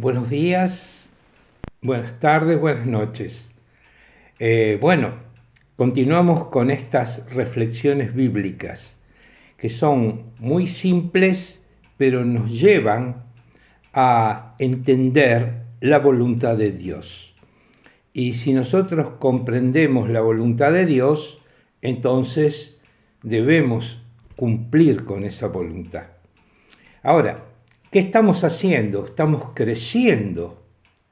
Buenos días, buenas tardes, buenas noches. Bueno, continuamos con estas reflexiones bíblicas que son muy simples, pero nos llevan a entender la voluntad de Dios. Y si nosotros comprendemos la voluntad de Dios, entonces debemos cumplir con esa voluntad. Ahora, ¿qué estamos haciendo? Estamos creciendo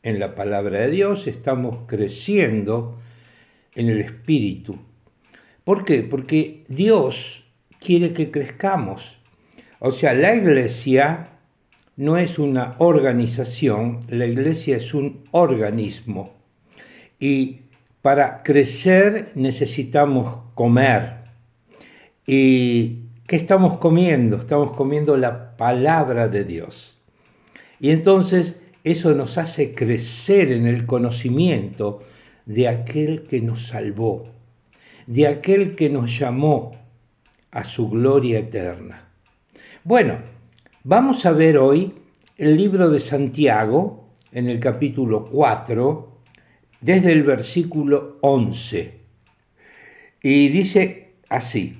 en la palabra de Dios, estamos creciendo en el Espíritu. ¿Por qué? Porque Dios quiere que crezcamos. O sea, la iglesia no es una organización, la iglesia es un organismo. Y para crecer necesitamos comer. ¿Y qué estamos comiendo? Estamos comiendo la palabra de Dios. Y entonces eso nos hace crecer en el conocimiento de aquel que nos salvó, de aquel que nos llamó a su gloria eterna. Bueno, vamos a ver hoy el libro de Santiago en el capítulo 4, desde el versículo 11. Y dice así: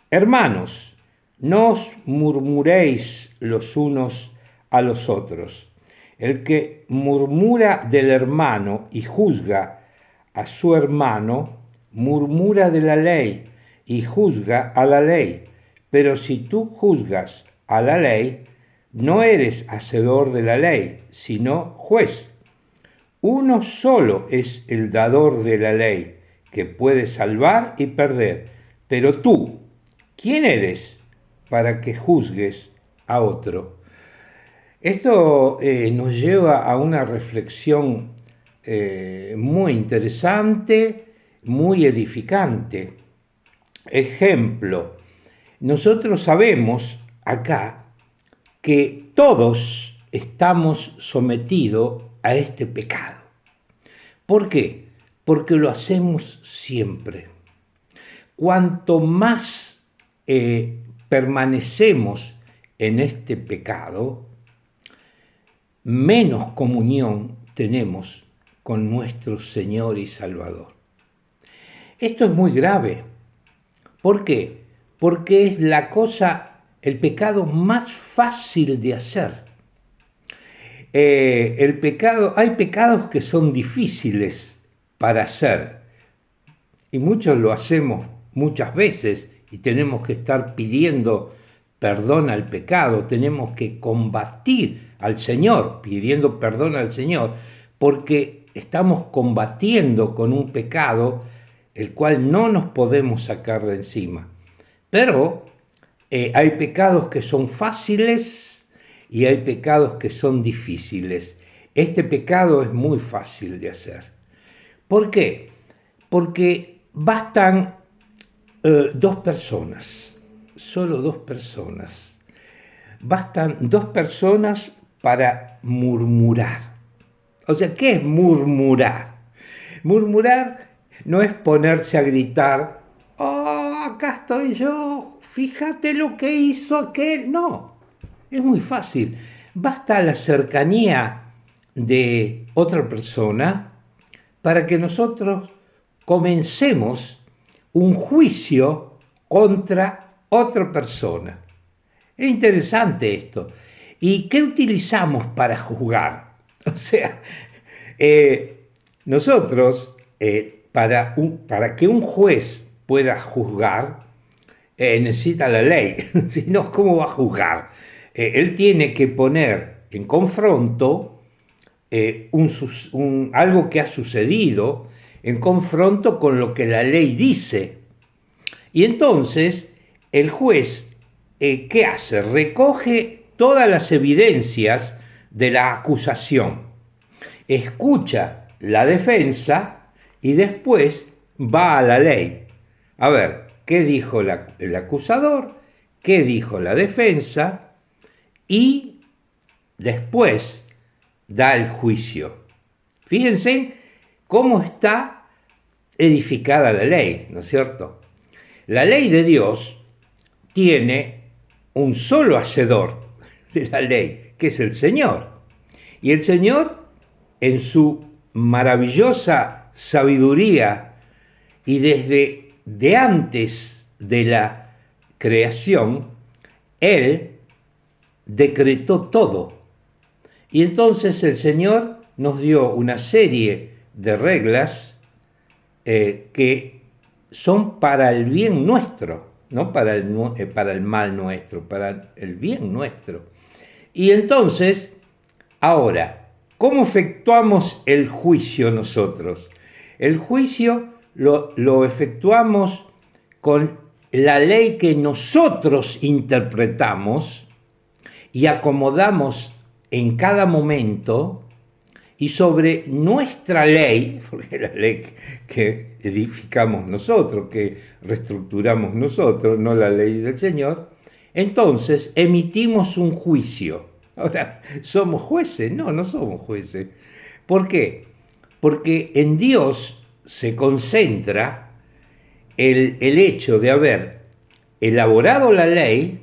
Hermanos, no os murmuréis los unos a los otros. El que murmura del hermano y juzga a su hermano, murmura de la ley y juzga a la ley. Pero si tú juzgas a la ley, no eres hacedor de la ley, sino juez. Uno solo es el dador de la ley, que puede salvar y perder. Pero tú, ¿quién eres para que juzgues a otro? Esto nos lleva a una reflexión muy interesante, muy edificante. Ejemplo, nosotros sabemos acá que todos estamos sometidos a este pecado. ¿Por qué? Porque lo hacemos siempre. Cuanto más permanecemos en este pecado, menos comunión tenemos con nuestro Señor y Salvador. Esto es muy grave. ¿Por qué? Porque es el pecado más fácil de hacer. Hay pecados que son difíciles para hacer y muchos lo hacemos muchas veces y tenemos que estar pidiendo perdón al pecado, tenemos que combatir al Señor, pidiendo perdón al Señor, porque estamos combatiendo con un pecado el cual no nos podemos sacar de encima. Pero hay pecados que son fáciles y hay pecados que son difíciles. Este pecado es muy fácil de hacer. ¿Por qué? Porque bastan dos personas, solo dos personas. Bastan dos personas para murmurar. O sea, ¿qué es murmurar? Murmurar no es ponerse a gritar: "Oh, acá estoy yo, fíjate lo que hizo aquel". No, es muy fácil. Basta la cercanía de otra persona para que nosotros comencemos un juicio contra otra persona. Es interesante esto. ¿Y qué utilizamos para juzgar? O sea, nosotros, para que un juez pueda juzgar, necesita la ley. Si no, ¿cómo va a juzgar? Él tiene que poner en confronto algo que ha sucedido, en confronto con lo que la ley dice. Y entonces el juez, ¿qué hace? Recoge todas las evidencias de la acusación, escucha la defensa y después va a la ley. A ver, ¿qué dijo el acusador? ¿Qué dijo la defensa? Y después da el juicio. Fíjense cómo está edificada la ley, ¿no es cierto? La ley de Dios tiene un solo hacedor de la ley, que es el Señor. Y el Señor, en su maravillosa sabiduría y desde de antes de la creación, Él decretó todo. Y entonces el Señor nos dio una serie de reglas que son para el bien nuestro, no para para el mal nuestro, para el bien nuestro. Y entonces, ahora, ¿cómo efectuamos el juicio nosotros? El juicio lo efectuamos con la ley que nosotros interpretamos y acomodamos en cada momento, y sobre nuestra ley, porque es la ley que edificamos nosotros, que reestructuramos nosotros, no la ley del Señor, entonces emitimos un juicio. Ahora, ¿somos jueces? No, no somos jueces. ¿Por qué? Porque en Dios se concentra el hecho de haber elaborado la ley,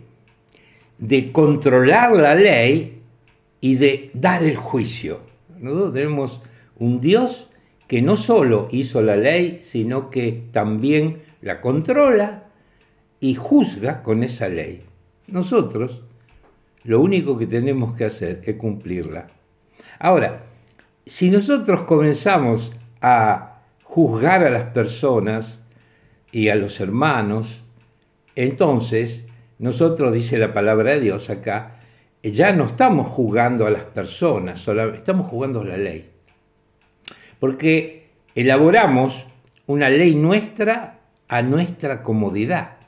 de controlar la ley y de dar el juicio. Nosotros tenemos un Dios que no solo hizo la ley, sino que también la controla y juzga con esa ley. Nosotros lo único que tenemos que hacer es cumplirla. Ahora, si nosotros comenzamos a juzgar a las personas y a los hermanos, entonces nosotros, dice la palabra de Dios acá, ya no estamos juzgando a las personas, solamente estamos juzgando la ley. Porque elaboramos una ley nuestra a nuestra comodidad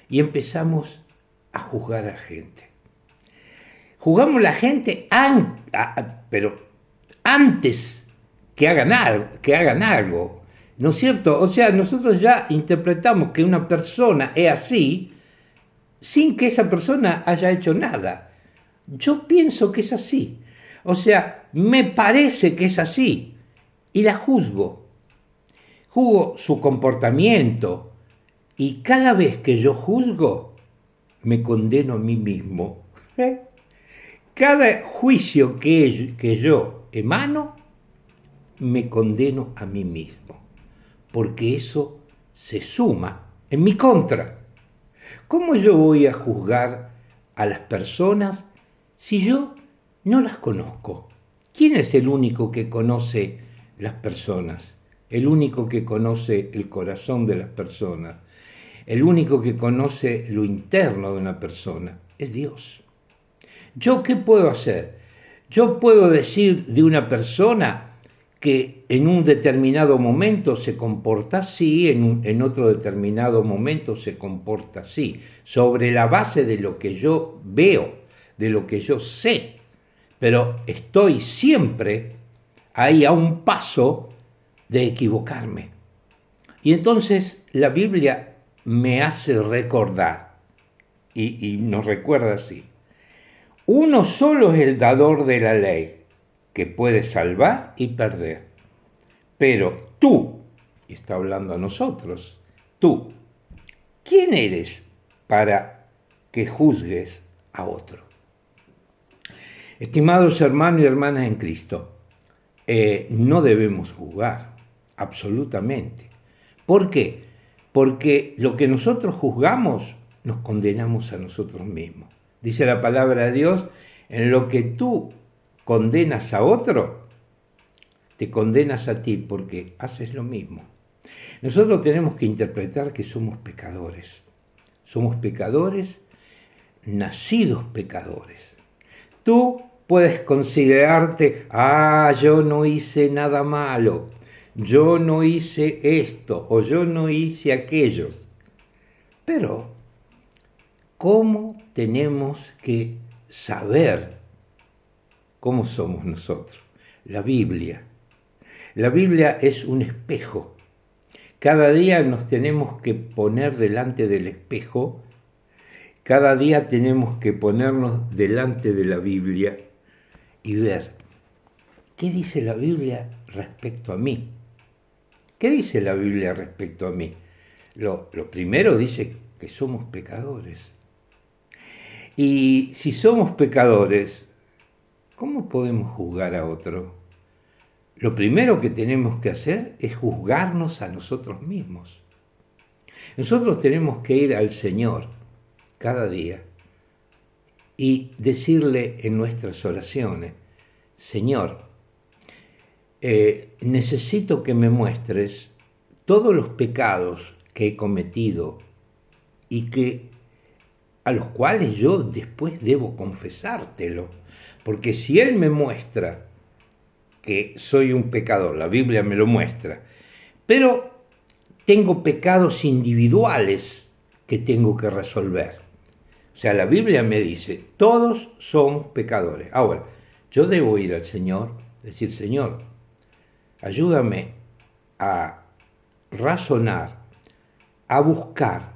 y empezamos a juzgar a la gente. Juzgamos a la gente pero antes que hagan algo, ¿no es cierto? O sea, nosotros ya interpretamos que una persona es así sin que esa persona haya hecho nada. Yo pienso que es así. O sea, me parece que es así. Y la juzgo. Juzgo su comportamiento. Y cada vez que yo juzgo, me condeno a mí mismo. Cada juicio que yo emano, me condeno a mí mismo. Porque eso se suma en mi contra. ¿Cómo yo voy a juzgar a las personas si yo no las conozco? ¿Quién es el único que conoce las personas? El único que conoce el corazón de las personas. El único que conoce lo interno de una persona es Dios. ¿Yo qué puedo hacer? Yo puedo decir de una persona que en un determinado momento se comporta así, en otro determinado momento se comporta así, sobre la base de lo que yo veo, de lo que yo sé, pero estoy siempre ahí a un paso de equivocarme. Y entonces la Biblia me hace recordar, y nos recuerda así: uno solo es el dador de la ley, que puede salvar y perder. Pero tú, y está hablando a nosotros, tú, ¿quién eres para que juzgues a otro? Estimados hermanos y hermanas en Cristo, no debemos juzgar, absolutamente. ¿Por qué? Porque lo que nosotros juzgamos, nos condenamos a nosotros mismos. Dice la palabra de Dios: en lo que tú condenas a otro, te condenas a ti porque haces lo mismo. Nosotros tenemos que interpretar que somos pecadores. Somos pecadores, nacidos pecadores. Tú puedes considerarte: yo no hice nada malo, yo no hice esto o yo no hice aquello. Pero, ¿cómo tenemos que saber cómo somos nosotros? La Biblia. La Biblia es un espejo. Cada día nos tenemos que poner delante del espejo. Cada día tenemos que ponernos delante de la Biblia y ver qué dice la Biblia respecto a mí. ¿Qué dice la Biblia respecto a mí? Lo primero dice que somos pecadores. Y si somos pecadores, ¿Cómo podemos juzgar a otro? Lo primero que tenemos que hacer es juzgarnos a nosotros mismos. Nosotros tenemos que ir al Señor cada día y decirle en nuestras oraciones: Señor, necesito que me muestres todos los pecados que he cometido y a los cuales yo después debo confesártelo. Porque si Él me muestra que soy un pecador, la Biblia me lo muestra, pero tengo pecados individuales que tengo que resolver. O sea, la Biblia me dice, todos son pecadores. Ahora, yo debo ir al Señor, decir: Señor, ayúdame a razonar, a buscar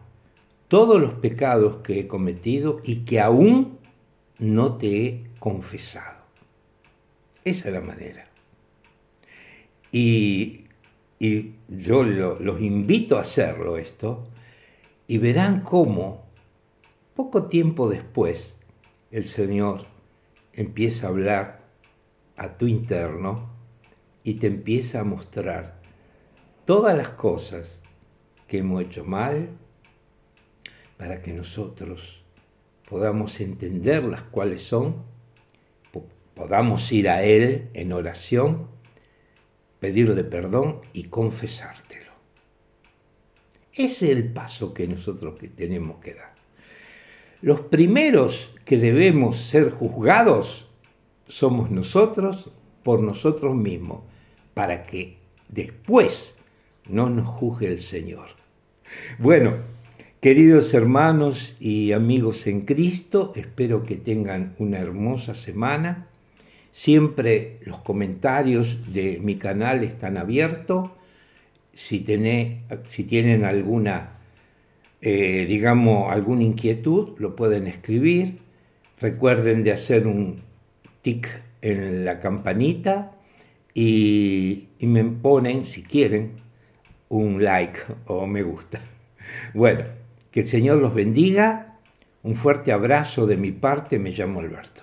todos los pecados que he cometido y que aún no te he confesado. Esa es la manera. Y yo los invito a hacerlo esto, y verán cómo poco tiempo después el Señor empieza a hablar a tu interno y te empieza a mostrar todas las cosas que hemos hecho mal, para que nosotros podamos entenderlas cuáles son, podamos ir a Él en oración, pedirle perdón y confesártelo. Ese es el paso que nosotros tenemos que dar. Los primeros que debemos ser juzgados somos nosotros por nosotros mismos, para que después no nos juzgue el Señor. Bueno, queridos hermanos y amigos en Cristo, espero que tengan una hermosa semana. Siempre los comentarios de mi canal están abiertos. Si tienen alguna, alguna inquietud, lo pueden escribir. Recuerden de hacer un tic en la campanita y me ponen, si quieren, un like o me gusta. Bueno, que el Señor los bendiga. Un fuerte abrazo de mi parte, me llamo Alberto.